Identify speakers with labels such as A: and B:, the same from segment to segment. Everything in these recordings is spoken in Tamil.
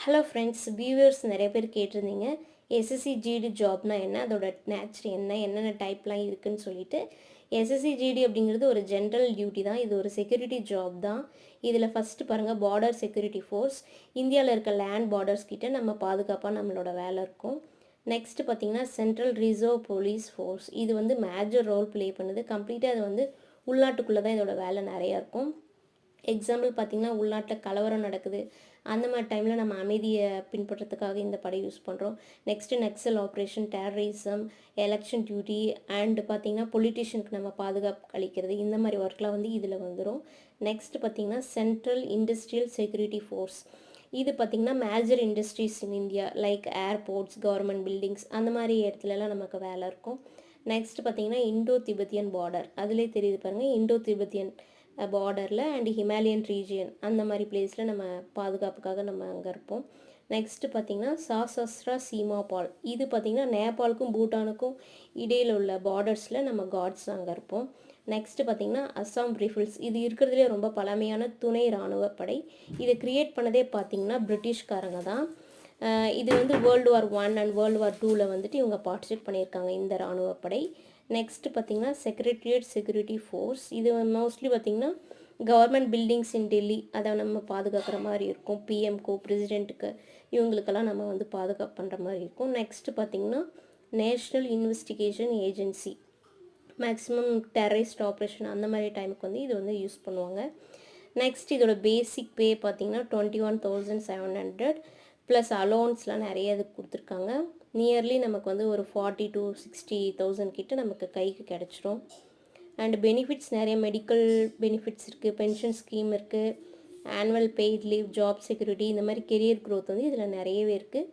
A: ஹலோ ஃப்ரெண்ட்ஸ், வியூவர்ஸ் நிறைய பேர் கேட்டிருந்தீங்க. எஸ்எஸ்சி ஜிடி ஜாப்னா என்ன, அதோட நேச்சர் என்ன, என்னென்ன டைப்லாம் இருக்குன்னு சொல்லிட்டு. எஸ்எஸ்சி ஜிடி அப்படிங்கிறது ஒரு ஜென்ரல் டியூட்டி தான். இது ஒரு செக்யூரிட்டி ஜாப் தான். இதில் ஃபஸ்ட்டு பாருங்கள், பார்டர் செக்யூரிட்டி ஃபோர்ஸ். இந்தியாவில் இருக்க லேண்ட் பார்டர்ஸ் கிட்ட நம்ம பாதுகாப்பாக நம்மளோட வேலை இருக்கும். நெக்ஸ்ட்டு பார்த்தீங்கன்னா சென்ட்ரல் ரிசர்வ் போலீஸ் ஃபோர்ஸ். இது வந்து மேஜர் ரோல் ப்ளே பண்ணுது. கம்ப்ளீட்டாக அது வந்து உள்நாட்டுக்குள்ளே தான் இதோட வேலை நிறையா இருக்கும். எக்ஸாம்பிள் பார்த்திங்கன்னா, உள்நாட்டில் கலவரம் நடக்குது, அந்த மாதிரி டைமில் நம்ம அமைதியை பின்பற்றத்துக்காக இந்த படை யூஸ் பண்ணுறோம். Next Naxal operation, terrorism, election duty and பார்த்திங்கன்னா பொலிட்டிஷியனுக்கு நம்ம பாதுகாப்பு அளிக்கிறது, இந்த மாதிரி ஒர்க்லாம் வந்து இதில் வந்துடும். நெக்ஸ்ட்டு பார்த்திங்கன்னா சென்ட்ரல் இண்டஸ்ட்ரியல் செக்யூரிட்டி ஃபோர்ஸ். இது பார்த்திங்கன்னா major industries in India like airports, government buildings, அந்த மாதிரி இடத்துலலாம் நமக்கு வேலை இருக்கும். நெக்ஸ்ட் பார்த்திங்கன்னா இண்டோ திபெத்தியன் பார்டர். அதிலே தெரியுது பாருங்கள், இண்டோ திபெத்தியன் பார்டரில் அண்ட் ஹிமாலயன் ரீஜியன் அந்த மாதிரி பிளேஸில் நம்ம பாதுகாப்புக்காக நம்ம அங்கே இருப்போம். நெக்ஸ்ட்டு பார்த்திங்கன்னா சாசஸ்ரா சீமா பால். இது பார்த்திங்கன்னா நேபாளுக்கும் பூட்டானுக்கும் இடையில் உள்ள பார்டர்ஸில் நம்ம காட்ஸ் அங்கே இருப்போம். நெக்ஸ்ட்டு பார்த்திங்கன்னா அஸ்ஸாம் ரைஃபிள்ஸ். இது இருக்கிறதுலே ரொம்ப பழமையான துணை இராணுவ படை. இதை க்ரியேட் பண்ணதே பார்த்திங்கன்னா பிரிட்டிஷ்காரங்க தான். இது வந்து world war 1 and world war 2ல் வந்துட்டு இவங்க பார்ட்டிசிபேட் பண்ணியிருக்காங்க இந்த இராணுவ படை. நெக்ஸ்ட்டு பார்த்திங்கன்னா செக்ரட்டரியேட் செக்யூரிட்டி ஃபோர்ஸ். இது மோஸ்ட்லி பார்த்திங்கன்னா கவர்மெண்ட் பில்டிங்ஸ் இன் டெல்லி அதை நம்ம பாதுகாக்கிற மாதிரி இருக்கும். பிஎம்கோ, பிரசிடெண்ட்டுக்கு, இவங்களுக்கெல்லாம் நம்ம வந்து பாதுகாப்பு பண்ணுற மாதிரி இருக்கும். நெக்ஸ்ட்டு பார்த்திங்கன்னா national investigation agency. Maximum terrorist operation அந்த மாதிரி டைமுக்கு வந்து இது வந்து யூஸ் பண்ணுவாங்க. நெக்ஸ்ட் இதோட பேசிக் பே பார்த்திங்கன்னா 21,700 ப்ளஸ் அலோன்ஸ்லாம் நிறைய இது கொடுத்துருக்காங்க. நியர்லி நமக்கு வந்து ஒரு 40,000 to 60,000 கிட்ட நமக்கு கைக்கு கிடச்சிரும். அண்ட் பெனிஃபிட்ஸ் நிறைய மெடிக்கல் பெனிஃபிட்ஸ் இருக்குது, பென்ஷன் ஸ்கீம் இருக்குது, annual paid leave, job security, இந்த மாதிரி கெரியர் க்ரோத் வந்து இதில் நிறையவே இருக்குது.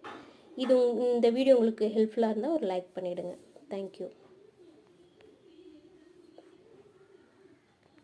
A: இந்த வீடியோ உங்களுக்கு ஹெல்ப்ஃபுல்லாக இருந்தால் ஒரு லைக் பண்ணிவிடுங்க. தேங்க்யூ.